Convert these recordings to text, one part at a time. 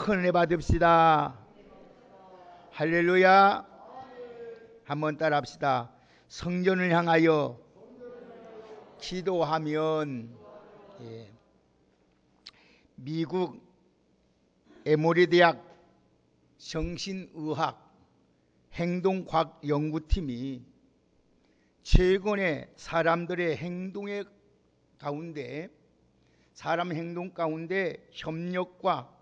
큰 은혜 받읍시다. 할렐루야. 한번 따라합시다. 성전을 향하여 기도하면. 미국 에모리 대학 정신의학 행동과학 연구팀이 최근에 사람들의 행동의 가운데, 사람 행동 가운데 협력과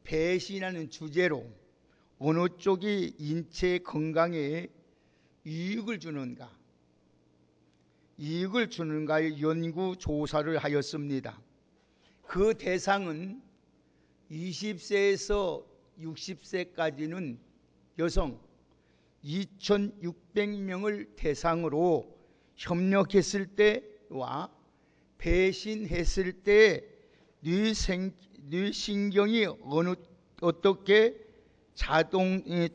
배신하는 주제로 어느 쪽이 인체 건강에 이익을 주는가의 연구 조사를 하였습니다. 그 대상은 20세에서 60세까지는 여성 2,600명을 대상으로 협력했을 때와 배신했을 때 뇌신경이 어떻게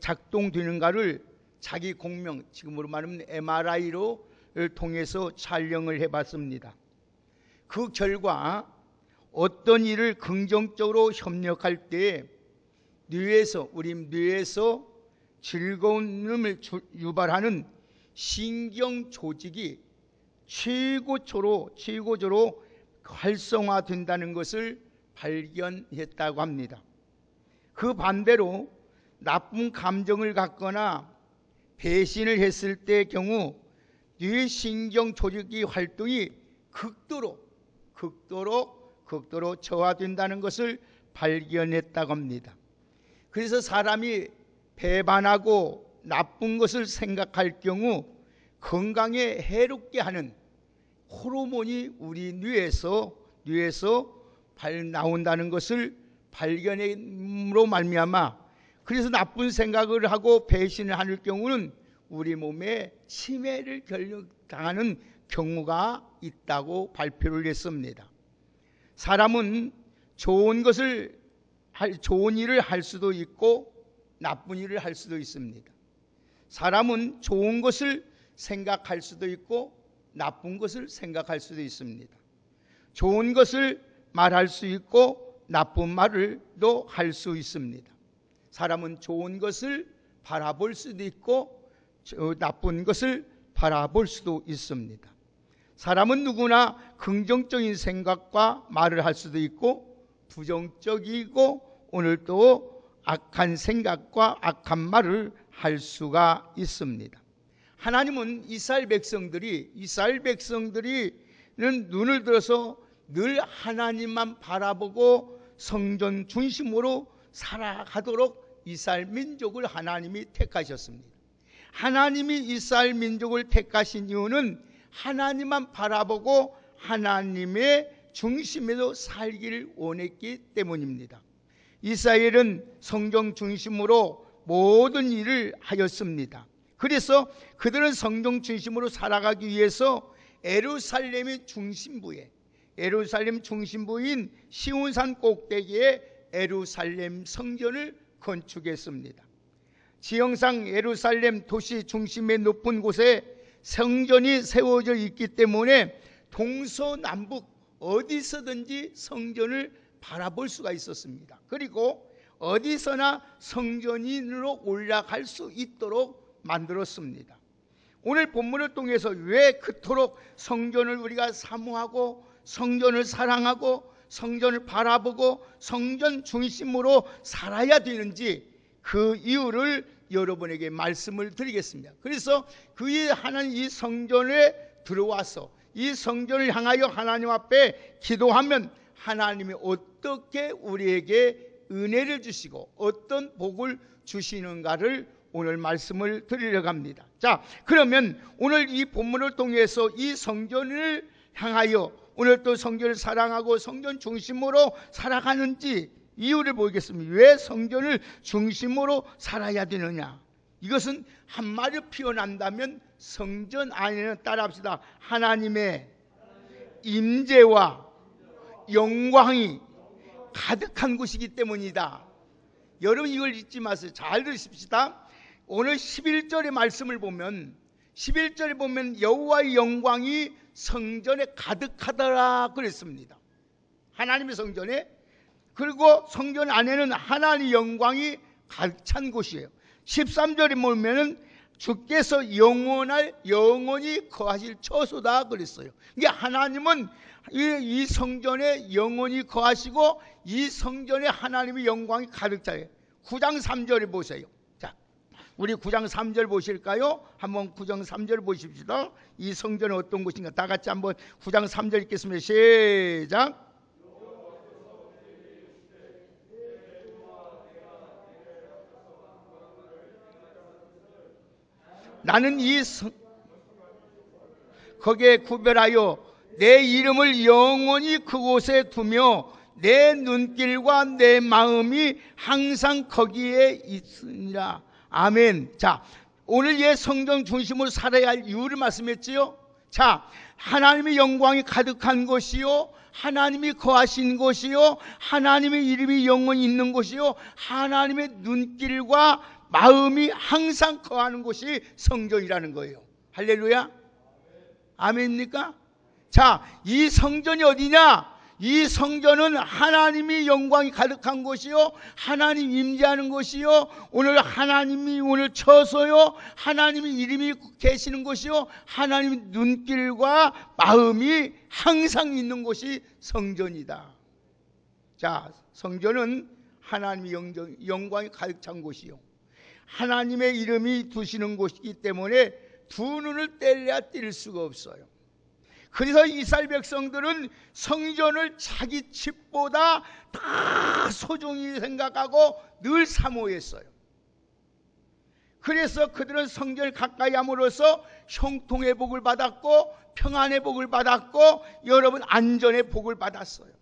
작동되는가를 자기 공명, 지금으로 말하면 MRI를 통해서 촬영을 해봤습니다. 그 결과 어떤 일을 긍정적으로 협력할 때 우리 뇌에서 즐거움을 유발하는 신경 조직이 최고조로 활성화된다는 것을 발견했다고 합니다. 그 반대로 나쁜 감정을 갖거나 배신을 했을 때의 경우 뇌신경 조직의 활동이 극도로 저하된다는 것을 발견했다고 합니다. 그래서 사람이 배반하고 나쁜 것을 생각할 경우 건강에 해롭게 하는 호르몬이 우리 뇌에서 나온다는 것을 발견함으로 말미암아, 그래서 나쁜 생각을 하고 배신을 하는 경우는 우리 몸에 치매를 당하는 경우가 있다고 발표를 했습니다. 사람은 좋은 일을 할 수도 있고 나쁜 일을 할 수도 있습니다. 사람은 좋은 것을 생각할 수도 있고 나쁜 것을 생각할 수도 있습니다. 좋은 것을 말할 수 있고 나쁜 말을도 할 수 있습니다. 사람은 좋은 것을 바라볼 수도 있고 나쁜 것을 바라볼 수도 있습니다. 사람은 누구나 긍정적인 생각과 말을 할 수도 있고 부정적이고 오늘도 악한 생각과 악한 말을 할 수가 있습니다. 하나님은 이스라엘 백성들이는 눈을 들어서 늘 하나님만 바라보고 성전 중심으로 살아가도록 이스라엘 민족을 하나님이 택하셨습니다. 하나님이 이스라엘 민족을 택하신 이유는 하나님만 바라보고 하나님의 중심에서 살기를 원했기 때문입니다. 이스라엘은 성경 중심으로 모든 일을 하였습니다. 그래서 그들은 성경 중심으로 살아가기 위해서 예루살렘 중심부인 시온산 꼭대기에 예루살렘 성전을 건축했습니다. 지형상 예루살렘 도시 중심의 높은 곳에 성전이 세워져 있기 때문에 동서남북 어디서든지 성전을 바라볼 수가 있었습니다. 그리고 어디서나 성전인으로 올라갈 수 있도록 만들었습니다. 오늘 본문을 통해서 왜 그토록 성전을 우리가 사모하고 성전을 사랑하고 성전을 바라보고 성전 중심으로 살아야 되는지 그 이유를 여러분에게 말씀을 드리겠습니다. 그래서 하나님 이 성전에 들어와서 이 성전을 향하여 하나님 앞에 기도하면 하나님이 어떻게 우리에게 은혜를 주시고 어떤 복을 주시는가를 오늘 말씀을 드리려고 합니다. 자, 그러면 오늘 이 본문을 통해서 이 성전을 향하여 오늘 또 성전을 사랑하고 성전 중심으로 살아가는지 이유를 보겠습니다. 왜 성전을 중심으로 살아야 되느냐? 이것은 한마디로 표현한다면 성전 안에는 따라합시다. 하나님의 임재와 영광이 가득한 곳이기 때문이다. 여러분 이걸 잊지 마세요. 잘 들으십시다. 오늘 11절의 말씀을 보면 11절에 보면 여호와의 영광이 성전에 가득하더라 그랬습니다. 하나님의 성전에 그리고 성전 안에는 하나님의 영광이 가득 찬 곳이에요. 13절에 보면은 주께서 영원히 거하실 처소다 그랬어요. 이게 하나님은 이 성전에 영원히 거하시고 이 성전에 하나님의 영광이 가득 차요. 9장 3절에 보세요. 자, 우리 9장 3절 보실까요? 한번 9장 3절 보십시다. 이 성전은 어떤 곳인가? 다 같이 한번 9장 3절 읽겠습니다. 시작. 나는 거기에 구별하여 내 이름을 영원히 그곳에 두며 내 눈길과 내 마음이 항상 거기에 있으니라. 아멘. 자, 오늘 이 성전 중심으로 살아야 할 이유를 말씀했지요. 자, 하나님의 영광이 가득한 곳이요, 하나님이 거하신 곳이요, 하나님의 이름이 영원히 있는 곳이요, 하나님의 눈길과 마음이 항상 거하는 곳이 성전이라는 거예요. 할렐루야. 아멘입니까? 자, 이 성전이 어디냐? 이 성전은 하나님이 영광이 가득한 곳이요, 하나님 임재하는 곳이요, 오늘 하나님이 오늘 처소요, 하나님의 이름이 계시는 곳이요, 하나님의 눈길과 마음이 항상 있는 곳이 성전이다. 자, 성전은 하나님의 영광이 가득 찬 곳이요, 하나님의 이름이 두시는 곳이기 때문에 두 눈을 떼려야 뗄 수가 없어요. 그래서 이스라엘 백성들은 성전을 자기 집보다 다 소중히 생각하고 늘 사모했어요. 그래서 그들은 성전을 가까이 함으로써 형통의 복을 받았고 평안의 복을 받았고 여러분 안전의 복을 받았어요.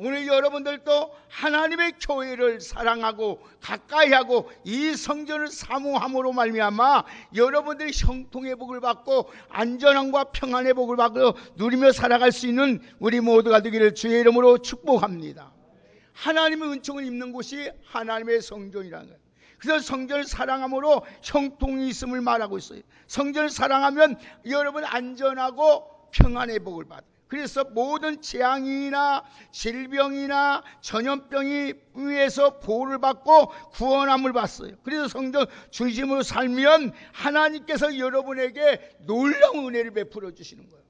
오늘 여러분들도 하나님의 교회를 사랑하고 가까이 하고 이 성전을 사모함으로 말미암아 여러분들이 형통의 복을 받고 안전함과 평안의 복을 받고 누리며 살아갈 수 있는 우리 모두가 되기를 주의 이름으로 축복합니다. 하나님의 은총을 입는 곳이 하나님의 성전이라는 거예요. 그래서 성전을 사랑함으로 형통이 있음을 말하고 있어요. 성전을 사랑하면 여러분 안전하고 평안의 복을 받아요. 그래서 모든 재앙이나 질병이나 전염병이 위에서 보호를 받고 구원함을 받았어요. 그래서 성전 중심으로 살면 하나님께서 여러분에게 놀라운 은혜를 베풀어 주시는 거예요.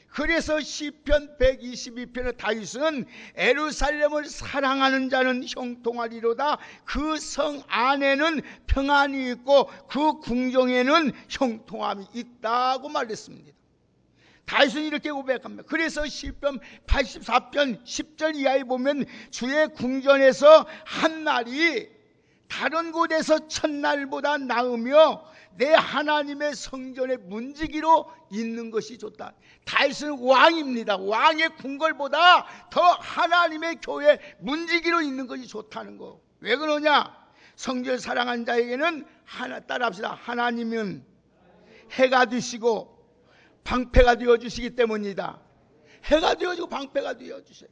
그래서 시편 122편의 다윗은 예루살렘을 사랑하는 자는 형통하리로다. 그 성 안에는 평안이 있고 그 궁정에는 형통함이 있다고 말했습니다. 다윗은 이렇게 고백합니다. 그래서 시편 84편 10절 이하에 보면 주의 궁전에서 한 날이 다른 곳에서 첫날보다 나으며 내 하나님의 성전의 문지기로 있는 것이 좋다. 다윗은 왕입니다. 왕의 궁궐보다 더 하나님의 교회 문지기로 있는 것이 좋다는 거. 왜 그러냐? 성전을 사랑하는 자에게는 따라합시다. 하나님은 해가 되시고 방패가 되어주시기 때문이다. 해가 되어주고 방패가 되어주세요.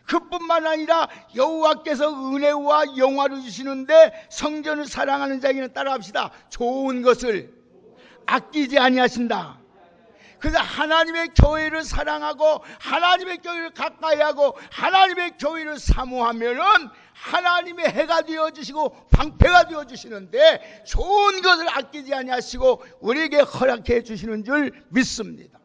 그뿐만 아니라 여호와께서 은혜와 영화를 주시는데 성전을 사랑하는 자에게는 따라합시다. 좋은 것을 아끼지 아니하신다. 그래서 하나님의 교회를 사랑하고 하나님의 교회를 가까이 하고 하나님의 교회를 사모하면은 하나님의 해가 되어주시고 방패가 되어주시는데 좋은 것을 아끼지 아니하시고 우리에게 허락해 주시는 줄 믿습니다.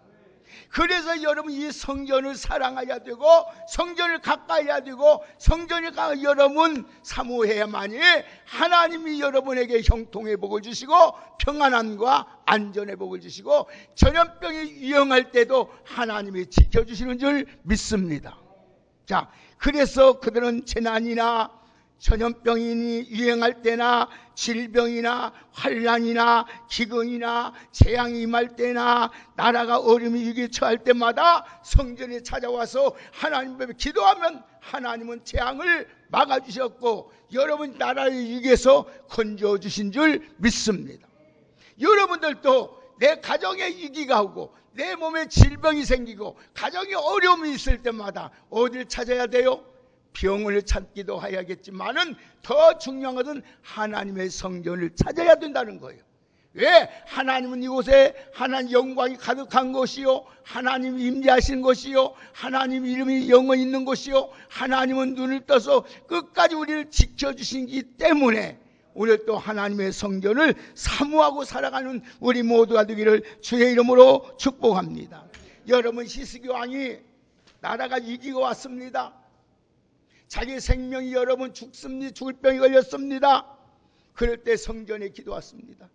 그래서 여러분 이 성전을 사랑해야 되고 성전을 가까이 해야 되고 성전을 여러분 사모해야만이 하나님이 여러분에게 형통의 복을 주시고 평안함과 안전의 복을 주시고 전염병이 유행할 때도 하나님이 지켜주시는 줄 믿습니다. 자, 그래서 그들은 재난이나 전염병이 유행할 때나 질병이나 환란이나 기근이나 재앙이 임할 때나 나라가 어려움이 위기에 처할 때마다 성전에 찾아와서 하나님 앞에 기도하면 하나님은 재앙을 막아주셨고 여러분 나라의 위기에서 건져주신 줄 믿습니다. 여러분들도 내 가정에 위기가 오고 내 몸에 질병이 생기고 가정에 어려움이 있을 때마다 어디를 찾아야 돼요? 병을 찾기도 해야겠지만은 더 중요한 것은 하나님의 성전을 찾아야 된다는 거예요. 왜? 하나님은 이곳에 하나님 영광이 가득한 것이요, 하나님 임재하신 것이요, 하나님 이름이 영원히 있는 것이요, 하나님은 눈을 떠서 끝까지 우리를 지켜주시기 때문에 오늘 또 하나님의 성전을 사모하고 살아가는 우리 모두가 되기를 주의 이름으로 축복합니다. 여러분, 히스기 왕이 나라가 이기고 왔습니다. 자기 생명이 여러분 죽을 병이 걸렸습니다. 그럴 때 성전에 기도했습니다.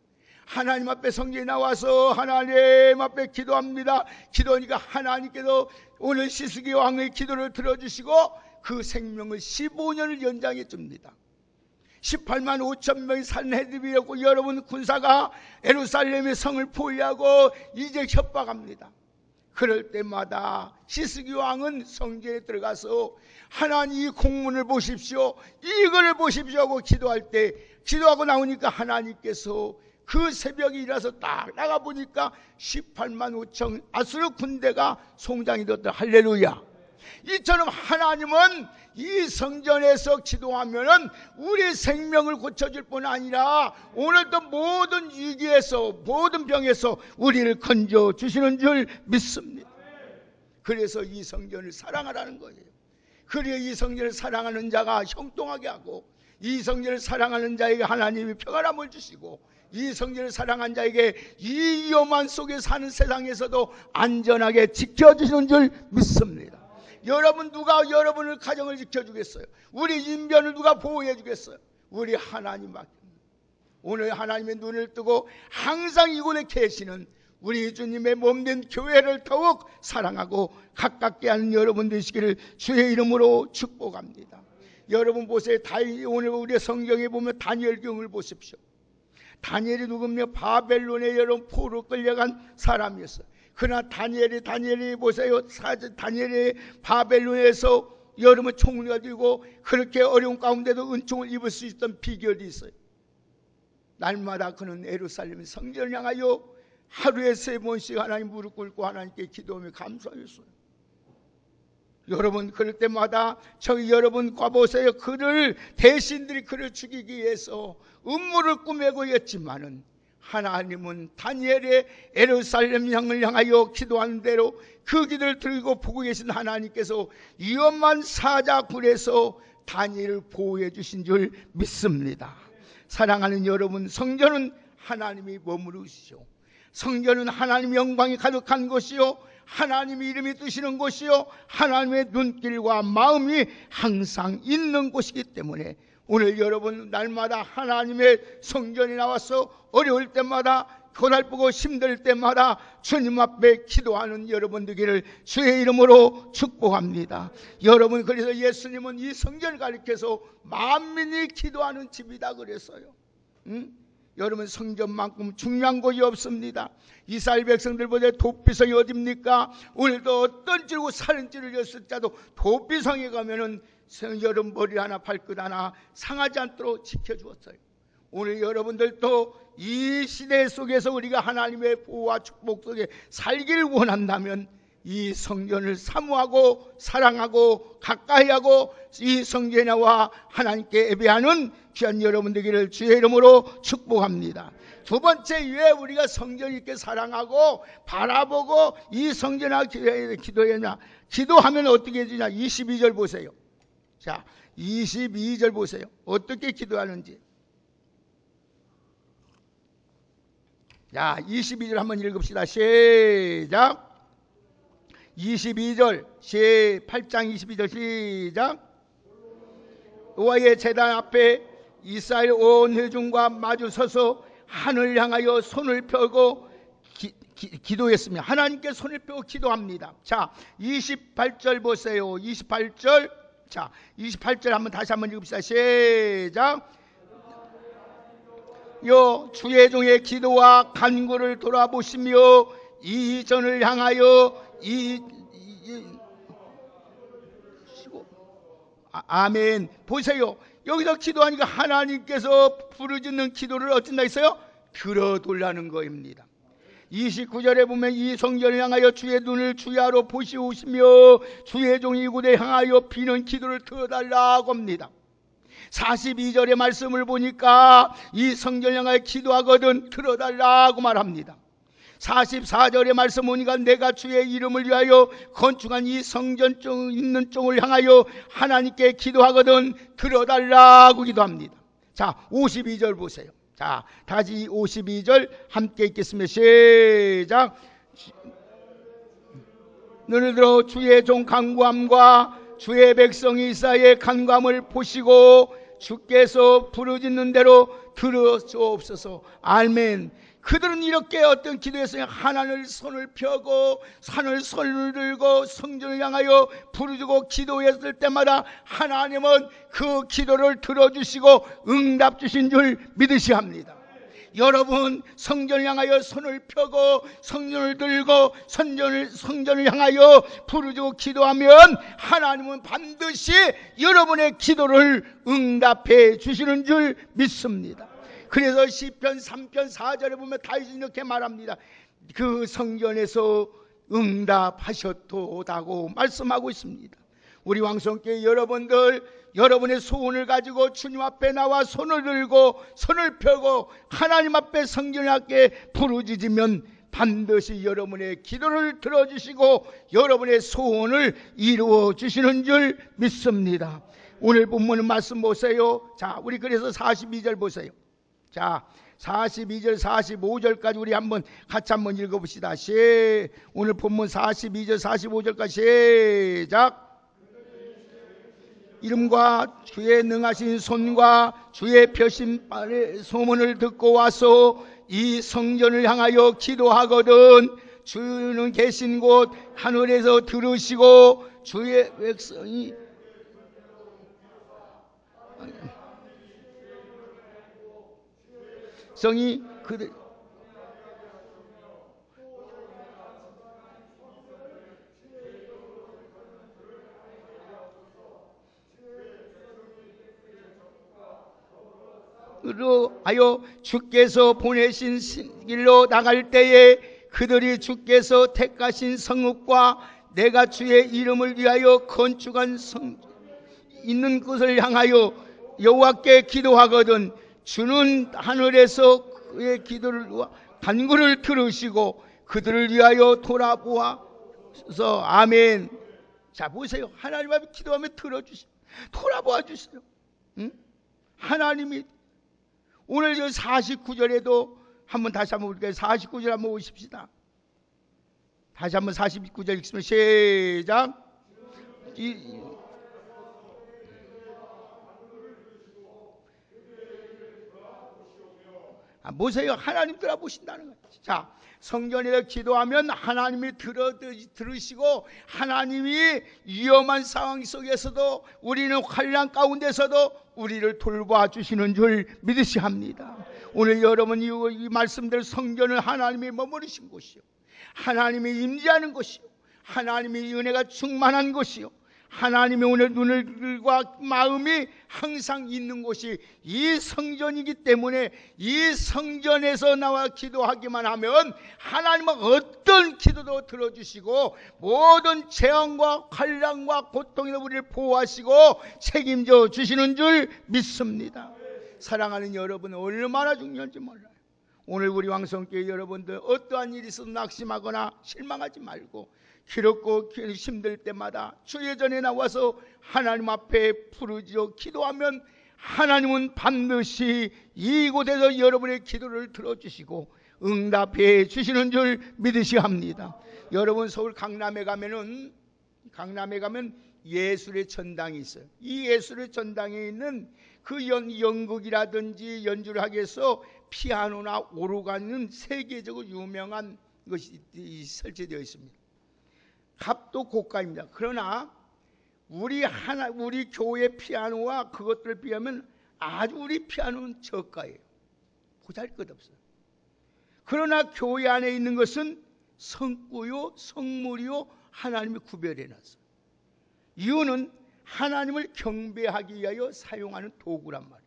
하나님 앞에 성전에 나와서 하나님 앞에 기도합니다. 기도하니까 하나님께서 오늘 히스기 왕의 기도를 들어주시고 그 생명을 15년을 연장해 줍니다. 18만 5천 명이 산헤드림이었고 여러분 군사가 예루살렘의 성을 포위하고 이제 협박합니다. 그럴 때마다 히스기 왕은 성전에 들어가서 하나님 이 공문을 보십시오, 이거를 보십시오 하고 기도할 때, 기도하고 나오니까 하나님께서 그 새벽에 일어나서 딱 나가보니까 18만 5천 아수르 군대가 송장이 되었다. 할렐루야. 이처럼 하나님은 이 성전에서 기도하면 우리 생명을 고쳐줄 뿐 아니라 오늘도 모든 위기에서 모든 병에서 우리를 건져주시는 줄 믿습니다. 그래서 이 성전을 사랑하라는 거예요. 그래야 이 성전을 사랑하는 자가 형통하게 하고, 이 성전을 사랑하는 자에게 하나님이 평안함을 주시고, 이 성전을 사랑한 자에게 이 위험한 속에 사는 세상에서도 안전하게 지켜주시는 줄 믿습니다. 여러분, 누가 여러분의 가정을 지켜주겠어요? 우리 인변을 누가 보호해 주겠어요? 우리 하나님밖에. 오늘 하나님의 눈을 뜨고 항상 이곳에 계시는 우리 주님의 몸된 교회를 더욱 사랑하고 가깝게 하는 여러분 되시기를 주의 이름으로 축복합니다. 여러분 보세요. 오늘 우리 성경에 보면 다니엘경을 보십시오. 다니엘이 누구며 바벨론에 여러분 포로 끌려간 사람이었어요. 그러나 다니엘이 보세요. 다니엘이 바벨론에서 여러분 총을 가지고 그렇게 어려운 가운데도 은총을 입을 수 있던 비결이 있어요. 날마다 그는 예루살렘 성전을 향하여 하루에 3번씩 하나님 무릎 꿇고 하나님께 기도하며 감사했어요. 여러분, 그럴 때마다 저희 여러분 가보세요. 대신들이 그를 죽이기 위해서 음모를 꾸매고 했지만은 하나님은 다니엘의 예루살렘 향을 향하여 기도하는 대로 그 기도를 들고 보고 계신 하나님께서 위험한 사자굴에서 다니엘을 보호해 주신 줄 믿습니다. 사랑하는 여러분, 성전은 하나님이 머무르시오. 성전은 하나님의 영광이 가득한 곳이요, 하나님의 이름이 뜨시는 곳이요, 하나님의 눈길과 마음이 항상 있는 곳이기 때문에 오늘 여러분 날마다 하나님의 성전에 나와서 어려울 때마다, 고달프고 힘들 때마다 주님 앞에 기도하는 여러분 되기를 주의 이름으로 축복합니다. 여러분, 그래서 예수님은 이 성전을 가리켜서 만민이 기도하는 집이다 그랬어요. 여러분, 성전만큼 중요한 곳이 없습니다. 이스라엘 백성들보다 도피성이 어딥니까? 오늘도 어떤 찌르고 사는 찌르렸을 자도 도피성에 가면은 여러분 머리 하나 발끝 하나 상하지 않도록 지켜주었어요. 오늘 여러분들도 이 시대 속에서 우리가 하나님의 보호와 축복 속에 살기를 원한다면 이 성전을 사모하고 사랑하고 가까이하고 이 성전에 나와 하나님께 예배하는 귀한 여러분 되기를 주의 이름으로 축복합니다. 두 번째, 왜 우리가 성전을 이렇게 사랑하고 바라보고 이 성전에 기도하냐? 기도하면 어떻게 해주냐? 22절 보세요. 자, 22절 보세요. 어떻게 기도하는지. 자, 22절 한번 읽읍시다. 시작. 22절, 8장 22절 시작. 여호와의 제단 앞에 이스라엘 온 회중과 마주 서서 하늘 향하여 손을 펴고 기도했으며, 하나님께 손을 펴고 기도합니다. 자, 28절 보세요. 28절. 자, 28절 다시 한번 읽읍시다. 시작. 여 주의 종의 기도와 간구를 돌아보시며 이 전을 향하여 아멘. 보세요. 여기서 기도하니까 하나님께서 부르짖는 기도를 어쩐다 했어요? 들어달라는 겁니다. 29절에 보면 이 성전을 향하여 주의 눈을 주야로 보시오시며 주의 종이 이곳에 향하여 비는 기도를 들어달라고 합니다. 42절의 말씀을 보니까 이 성전을 향하여 기도하거든 들어달라고 말합니다. 44절의 말씀 보니까 내가 주의 이름을 위하여 건축한 이 성전 있는 쪽을 향하여 하나님께 기도하거든 들어달라고 기도합니다. 자, 52절 보세요. 자, 다시 52절 함께 읽겠습니다. 시작. 눈을 들어 주의 종 간구함과 주의 백성 이스라엘의 간구함을 보시고 주께서 부르짖는 대로 들어주옵소서. 아멘. 그들은 이렇게 어떤 기도했어요. 하나님을 손을 펴고 산을 손을 들고 성전을 향하여 부르짖고 기도했을 때마다 하나님은 그 기도를 들어주시고 응답 주신 줄 믿으셔야 합니다. 여러분 성전을 향하여 손을 펴고 성전을 들고 성전을 향하여 부르짖고 기도하면 하나님은 반드시 여러분의 기도를 응답해 주시는 줄 믿습니다. 그래서 시편 3편 4절에 보면 다윗이 이렇게 말합니다. 그 성전에서 응답하셨도다고 말씀하고 있습니다. 우리 왕성교회 여러분들, 여러분의 소원을 가지고 주님 앞에 나와 손을 들고 손을 펴고 하나님 앞에 성전 앞에 부르짖으면 반드시 여러분의 기도를 들어주시고 여러분의 소원을 이루어 주시는 줄 믿습니다. 오늘 본문 말씀 보세요. 자, 우리 그래서 42절 보세요. 자, 42절 45절까지 우리 같이 한번 읽어봅시다. 오늘 본문 42절 45절까지 시작. 이름과 주의 능하신 손과 주의 펴신발의 소문을 듣고 와서 이 성전을 향하여 기도하거든 주는 계신 곳 하늘에서 들으시고 주의 백성이 그들 하여 주께서 보내신 길로 나갈 때에 그들이 주께서 택하신 성읍과 내가 주의 이름을 위하여 건축한 성 있는 곳을 향하여 여호와께 기도하거든 주는 하늘에서 그의 기도를 간구를 들으시고 그들을 위하여 돌아보아서 아멘. 자, 보세요. 하나님 앞에 기도하면 들어주세요. 돌아보아 주세요. 응? 하나님이 오늘 49절에도 다시 한번 볼까요? 49절 한번 보십시다. 다시 한번 49절 읽으면 시작. 보세요. 하나님 들어보신다는 거예요. 자, 성전에서 기도하면 하나님이 들으시고 하나님이 위험한 상황 속에서도 우리는 환난 가운데서도 우리를 돌봐 주시는 줄 믿으셔야 합니다. 오늘 여러분 이 말씀들 성전은 하나님이 머무르신 곳이요, 하나님이 임재하는 곳이요, 하나님의 은혜가 충만한 곳이요, 하나님의 오늘 눈을과 마음이 항상 있는 곳이 이 성전이기 때문에 이 성전에서 나와 기도하기만 하면 하나님은 어떤 기도도 들어주시고 모든 재앙과 환난과 고통에서 우리를 보호하시고 책임져 주시는 줄 믿습니다. 사랑하는 여러분, 얼마나 중요한지 몰라요. 오늘 우리 왕성교회 여러분들 어떠한 일이 있어도 낙심하거나 실망하지 말고 기롭고 힘들 때마다 주의 전에 나와서 하나님 앞에 부르짖어 기도하면 하나님은 반드시 이곳에서 여러분의 기도를 들어주시고 응답해 주시는 줄 믿으셔야 합니다. 여러분 서울 강남에 가면 예술의 전당이 있어요. 이 예술의 전당에 있는 그 연극이라든지 연주를 하기 위해서 피아노나 오르간은 세계적으로 유명한 것이 설치되어 있습니다. 값도 고가입니다. 그러나 우리 교회 피아노와 그것들을 비하면 아주 우리 피아노는 저가예요. 보잘것없어요. 그러나 교회 안에 있는 것은 성구요 성물이요 하나님이 구별해 놨어요. 이유는 하나님을 경배하기 위하여 사용하는 도구란 말이에요.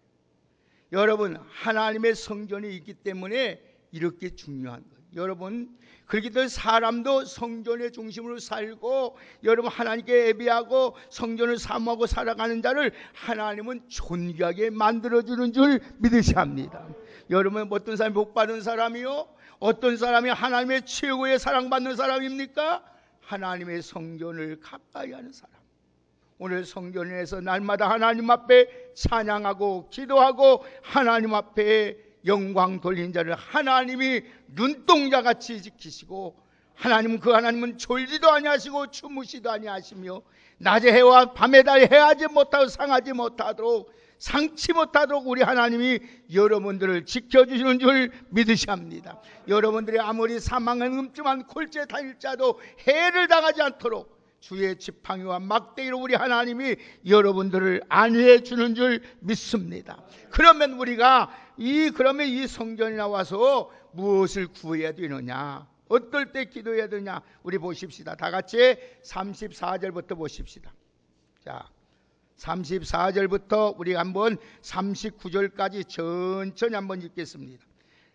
여러분, 하나님의 성전이 있기 때문에 이렇게 중요한 거예요. 여러분, 그렇기 때문에 사람도 성전의 중심으로 살고 여러분 하나님께 예배하고 성전을 사모하고 살아가는 자를 하나님은 존귀하게 만들어주는 줄 믿으셔야 합니다. 여러분, 어떤 사람이 복받은 사람이요? 어떤 사람이 하나님의 최고의 사랑받는 사람입니까? 하나님의 성전을 가까이 하는 사람. 오늘 성전에서 날마다 하나님 앞에 찬양하고 기도하고 하나님 앞에 영광 돌린 자를 하나님이 눈동자같이 지키시고, 하나님은 그 하나님은 졸지도 아니하시고 주무시도 아니하시며 낮에 해와 밤에 달에 해하지 못하고 상하지 못하도록 상치 못하도록 우리 하나님이 여러분들을 지켜주시는 줄 믿으셔야 합니다. 여러분들이 아무리 사망의 음침한 골짜기에 다닐자도 해를 당하지 않도록 주의 지팡이와 막대기로 우리 하나님이 여러분들을 안위해 주는 줄 믿습니다. 그러면 우리가 그러면 이 성전에 나와서 무엇을 구해야 되느냐, 어떨 때 기도해야 되냐, 우리 보십시다. 다 같이 34절부터 보십시다. 자, 34절부터 우리 한번 39절까지 천천히 한번 읽겠습니다.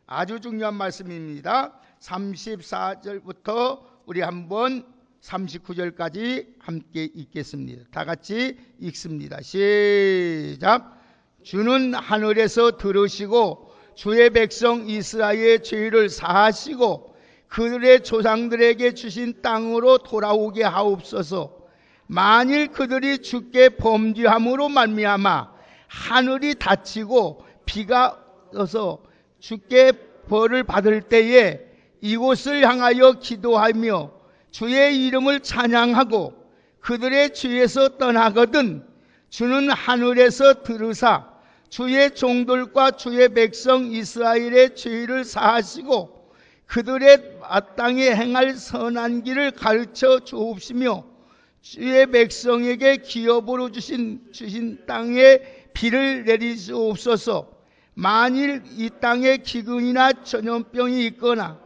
아주 중요한 말씀입니다. 34절부터 우리 한번 39절까지 함께 읽겠습니다. 다 같이 읽습니다. 시작. 주는 하늘에서 들으시고 주의 백성 이스라엘의 죄를 사하시고 그들의 조상들에게 주신 땅으로 돌아오게 하옵소서. 만일 그들이 주께 범죄함으로 말미암아 하늘이 닫히고 비가 와서 주께 벌을 받을 때에 이곳을 향하여 기도하며 주의 이름을 찬양하고 그들의 죄에서 떠나거든 주는 하늘에서 들으사 주의 종들과 주의 백성 이스라엘의 죄를 사하시고 그들의 마땅히 행할 선한 길을 가르쳐 주옵시며 주의 백성에게 기업으로 주신 땅에 비를 내리시옵소서. 만일 이 땅에 기근이나 전염병이 있거나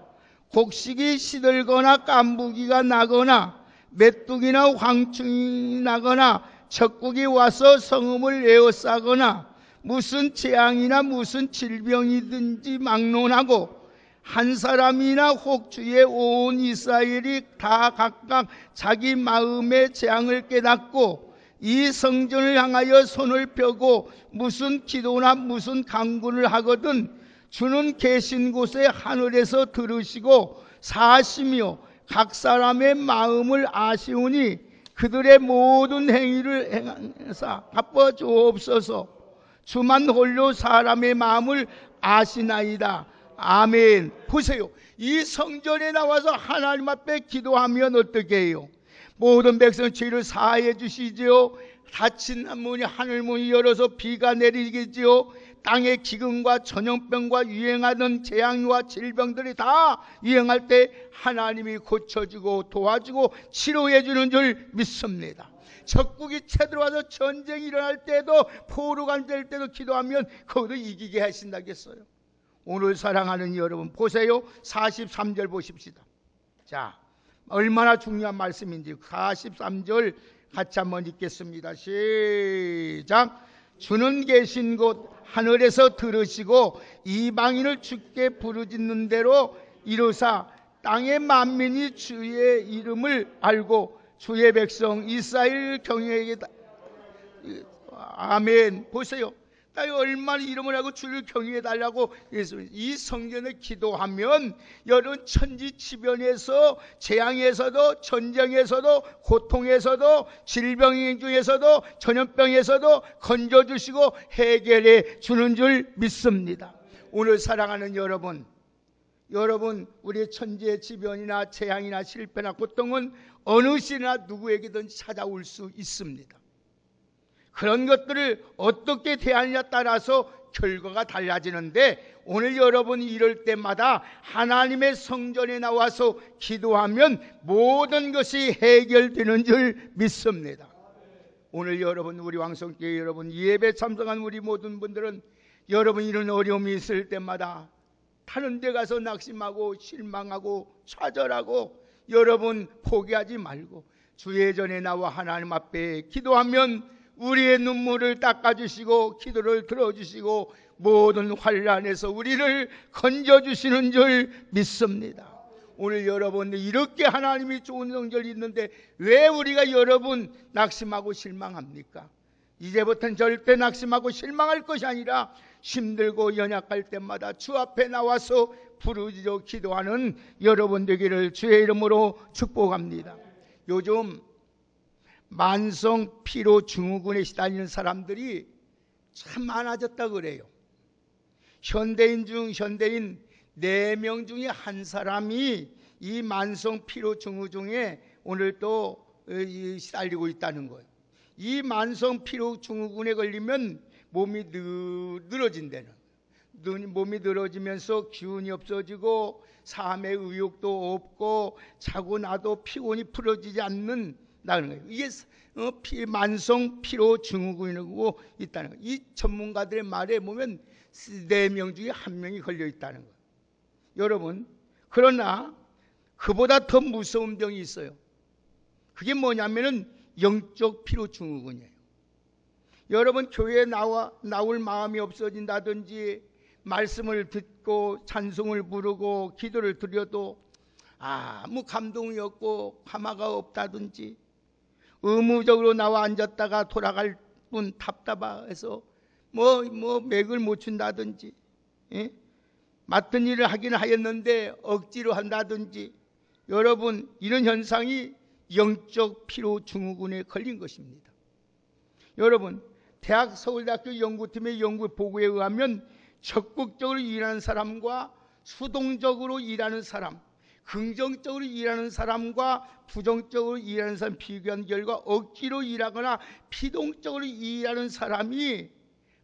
곡식이 시들거나 깐부기가 나거나 메뚜기나 황충이 나거나 적국이 와서 성읍을 에워싸거나 무슨 재앙이나 무슨 질병이든지 막론하고 한 사람이나 혹 주의 온 이스라엘이 다 각각 자기 마음의 재앙을 깨닫고 이 성전을 향하여 손을 펴고 무슨 기도나 무슨 간구를 하거든 주는 계신 곳에 하늘에서 들으시고 사하시며 각 사람의 마음을 아시오니 그들의 모든 행위를 행하사 갚아 주옵소서. 주만 홀로 사람의 마음을 아시나이다. 아멘. 보세요. 이 성전에 나와서 하나님 앞에 기도하면 어떻게 해요? 모든 백성 죄를 사하여 주시지요. 닫힌 문이 하늘 문이 열어서 비가 내리겠지요. 땅의 기근과 전염병과 유행하던 재앙과 질병들이 다 유행할 때 하나님이 고쳐주고 도와주고 치료해 주는 줄 믿습니다. 적국이 쳐들어와서 전쟁이 일어날 때도 포로가 될 때도 기도하면 거기도 이기게 하신다겠어요. 오늘 사랑하는 여러분 보세요. 43절 보십시다. 자, 얼마나 중요한 말씀인지 43절 같이 한번 읽겠습니다. 시작. 주는 계신 곳 하늘에서 들으시고 이방인을 주께 부르짖는 대로 이루사 땅의 만민이 주의 이름을 알고 주의 백성 이스라엘 경외하게. 아멘. 보세요. 땅이 얼마나 이름을 알고 주를 경외해 달라고 했습니다. 이 성전에 기도하면 여러분 천지지변에서 재앙에서도 전쟁에서도 고통에서도 질병 중에서도 전염병에서도 건져주시고 해결해 주는 줄 믿습니다. 오늘 사랑하는 여러분 우리의 천지지변이나 재앙이나 실패나 고통은 어느 시나 누구에게든 찾아올 수 있습니다. 그런 것들을 어떻게 대하느냐에 따라서 결과가 달라지는데 오늘 여러분이 이럴 때마다 하나님의 성전에 나와서 기도하면 모든 것이 해결되는 줄 믿습니다. 오늘 여러분 우리 왕성교회 여러분 예배 참석한 우리 모든 분들은 여러분 이런 어려움이 있을 때마다 다른 데 가서 낙심하고 실망하고 좌절하고 여러분 포기하지 말고 주의 전에 나와 하나님 앞에 기도하면 우리의 눈물을 닦아주시고 기도를 들어주시고 모든 환난에서 우리를 건져주시는 줄 믿습니다. 오늘 여러분 이렇게 하나님이 좋은 성전이 있는데 왜 우리가 여러분 낙심하고 실망합니까? 이제부터는 절대 낙심하고 실망할 것이 아니라 힘들고 연약할 때마다 주 앞에 나와서 부르짖어 기도하는 여러분 되기를 주의 이름으로 축복합니다. 요즘 만성 피로 증후군에 시달리는 사람들이 참 많아졌다 그래요. 현대인 4명 중에 한 사람이 이 만성 피로 증후군에 오늘 또 시달리고 있다는 거예요. 이 만성 피로 증후군에 걸리면 몸이 늘어진다는 거예요. 몸이 늘어지면서 기운이 없어지고 삶의 의욕도 없고 자고 나도 피곤이 풀어지지 않는다는 거예요. 이게 만성 피로 증후군이라고 있다는 거예요. 이 전문가들의 말에 보면 4명 중에 1명이 걸려 있다는 거예요. 여러분, 그러나 그보다 더 무서운 병이 있어요. 그게 뭐냐면은 영적 피로 증후군이에요. 여러분, 교회에 나올 마음이 없어진다든지 말씀을 듣고 찬송을 부르고 기도를 드려도 아무 감동이 없고 화마가 없다든지 의무적으로 나와 앉았다가 돌아갈 뿐 답답해서 맥을 못 춘다든지, 예? 맡은 일을 하기는 하였는데 억지로 한다든지, 여러분 이런 현상이 영적 피로 증후군에 걸린 것입니다. 여러분, 서울대학교 연구팀의 연구 보고에 의하면 적극적으로 일하는 사람과 수동적으로 일하는 사람, 긍정적으로 일하는 사람과 부정적으로 일하는 사람 비교한 결과 억지로 일하거나 피동적으로 일하는 사람이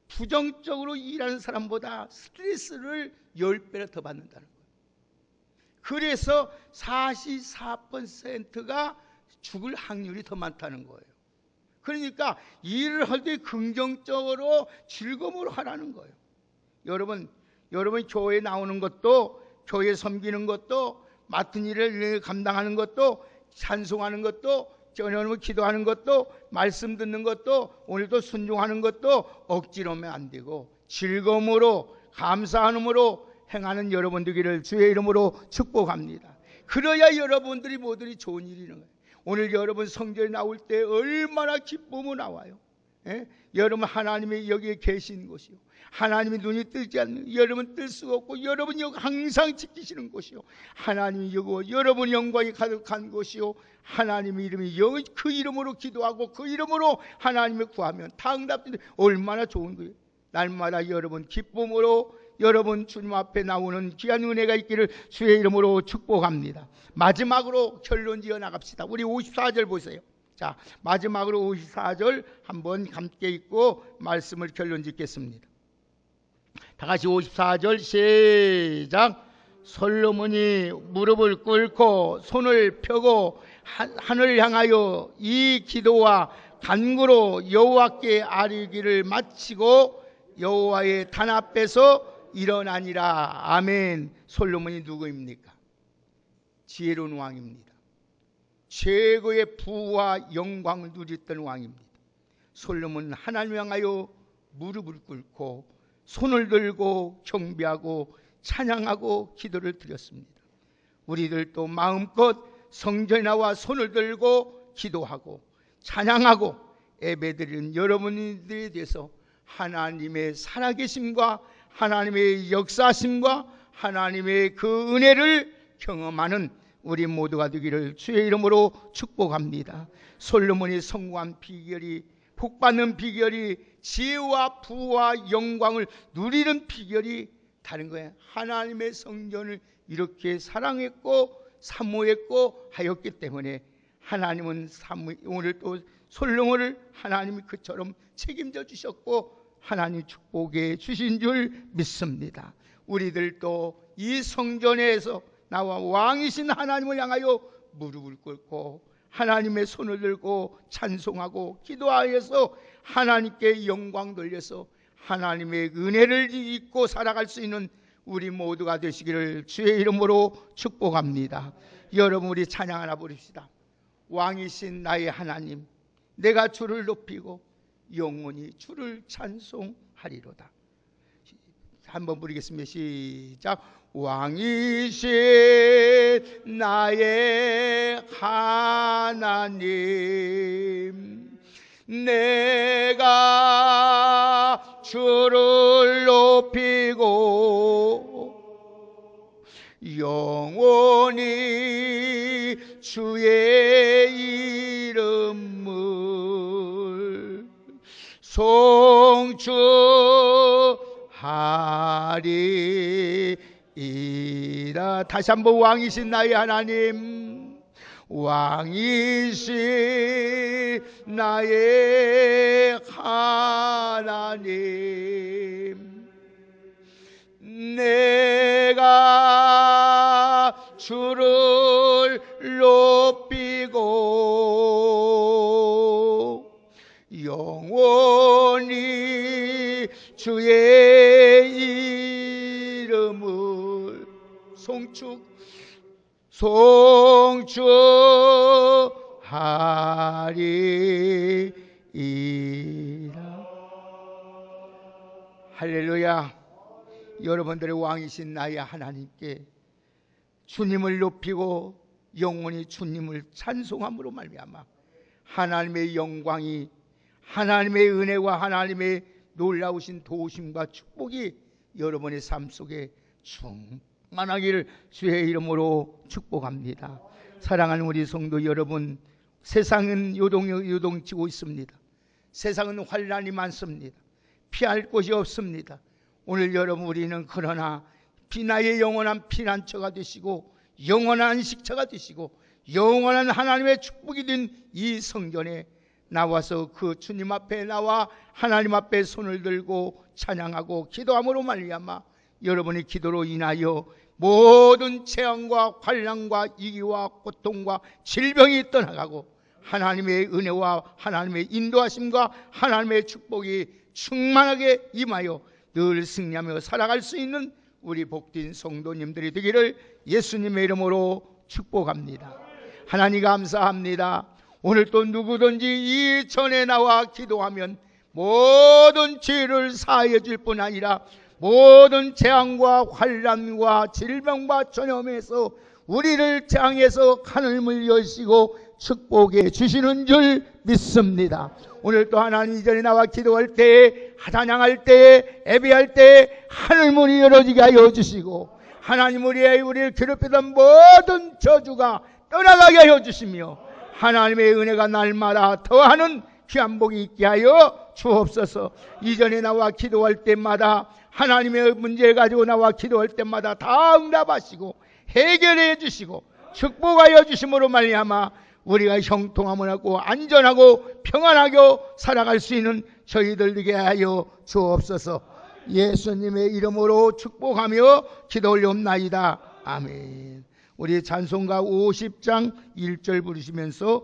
부정적으로 일하는 사람보다 스트레스를 10배나 더 받는다는 거예요. 그래서 44%가 죽을 확률이 더 많다는 거예요. 그러니까 일을 할 때 긍정적으로 즐거움으로 하라는 거예요. 여러분 교회에 나오는 것도, 교회 섬기는 것도, 맡은 일을 감당하는 것도, 찬송하는 것도, 여러분 기도하는 것도, 말씀 듣는 것도, 오늘도 순종하는 것도 억지로면 안 되고 즐거움으로 감사함으로 행하는 여러분 되기를 주의 이름으로 축복합니다. 그래야 여러분들이 모두리 좋은 일이 있는 거예요. 오늘 여러분 성전에 나올 때 얼마나 기쁨으로 나와요. 예? 여러분 하나님이 여기에 계신 곳이요, 하나님이 눈이 뜨지 않는, 여러분 뜰 수가 없고 여러분 여기 항상 지키시는 곳이요, 하나님이 여기 여러분 영광이 가득한 곳이요, 하나님 이름이 여기 그 이름으로 기도하고 그 이름으로 하나님을 구하면 다 응답되는, 얼마나 좋은 거예요. 날마다 여러분 기쁨으로 여러분 주님 앞에 나오는 귀한 은혜가 있기를 주의 이름으로 축복합니다. 마지막으로 결론 지어 나갑시다. 우리 54절 보세요. 자, 마지막으로 54절 한번 함께 읽고 말씀을 결론 짓겠습니다. 다 같이 54절 시작. 솔로몬이 무릎을 꿇고 손을 펴고 하늘을 향하여 이 기도와 간구로 여호와께 아뢰기를 마치고 여호와의 단 앞에서 일어나니라. 아멘. 솔로몬이 누구입니까? 지혜로운 왕입니다. 최고의 부와 영광을 누렸던 왕입니다. 솔로몬은 하나님을 향하여 무릎을 꿇고 손을 들고 경배하고 찬양하고 기도를 드렸습니다. 우리들도 마음껏 성전에 나와 손을 들고 기도하고 찬양하고 예배드리는 여러분들에 대해서 하나님의 살아계심과 하나님의 역사심과 하나님의 그 은혜를 경험하는 우리 모두가 되기를 주의 이름으로 축복합니다. 솔로몬이 성공한 비결이, 복받는 비결이, 지혜와 부와 영광을 누리는 비결이 다른 거예요. 하나님의 성전을 이렇게 사랑했고 사모했고 하였기 때문에 하나님은 오늘 또 솔로몬을 하나님이 그처럼 책임져 주셨고 하나님 축복해 주신 줄 믿습니다. 우리들도 이 성전에서 나와 왕이신 하나님을 향하여 무릎을 꿇고 하나님의 손을 들고 찬송하고 기도하여서 하나님께 영광 돌려서 하나님의 은혜를 잊고 살아갈 수 있는 우리 모두가 되시기를 주의 이름으로 축복합니다. 여러분 우리 찬양 하나 부릅시다. 왕이신 나의 하나님, 내가 주를 높이고 영원히 주를 찬송하리로다. 한번 부르겠습니다. 시작. 왕이신 나의 하나님, 내가 주를 높이고 영원히 주의 이름을 송축하리이다. 다시 한번 왕이신 나의 하나님, 왕이신 나의 하나님, 내가 주를 높이고 영원히 주의 이름을 송축하리이다. 할렐루야. 여러분들의 왕이신 나의 하나님께 주님을 높이고 영원히 주님을 찬송함으로 말미암아 하나님의 영광이, 하나님의 은혜와 하나님의 놀라우신 도우심과 축복이 여러분의 삶 속에 충만하기를 주의 이름으로 축복합니다. 사랑하는 우리 성도 여러분, 세상은 요동치고 있습니다. 세상은 환난이 많습니다. 피할 곳이 없습니다. 오늘 여러분, 우리는 그러나 나의 영원한 피난처가 되시고 영원한 안식처가 되시고 영원한 하나님의 축복이 된 이 성전에 나와서 그 주님 앞에 나와 하나님 앞에 손을 들고 찬양하고 기도함으로 말미암아 여러분의 기도로 인하여 모든 재앙과 환난과 위기와 고통과 질병이 떠나가고 하나님의 은혜와 하나님의 인도하심과 하나님의 축복이 충만하게 임하여 늘 승리하며 살아갈 수 있는 우리 복된 성도님들이 되기를 예수님의 이름으로 축복합니다. 하나님 감사합니다. 오늘 또 누구든지 이 전에 나와 기도하면 모든 죄를 사하여 줄 뿐 아니라 모든 재앙과 환난과 질병과 전염에서 우리를 향해서 하늘을 여시고 축복해 주시는 줄 믿습니다. 오늘 또 하나님 이전에 나와 기도할 때, 찬양할 때, 예배할 때 하늘문이 열어지게 하여 주시고 하나님 우리를 괴롭히던 모든 저주가 떠나가게 하여 주시며 하나님의 은혜가 날마다 더하는 귀한 복이 있게 하여 주옵소서. 이전에 나와 기도할 때마다 하나님의 문제 가지고 나와 기도할 때마다 다 응답하시고 해결해 주시고 축복하여 주심으로 말미암아 우리가 형통함을 하고 안전하고 평안하게 살아갈 수 있는 저희들 되게 하여 주옵소서. 예수님의 이름으로 축복하며 기도 올려옵나이다. 아멘. 우리 찬송가 50장 1절 부르시면서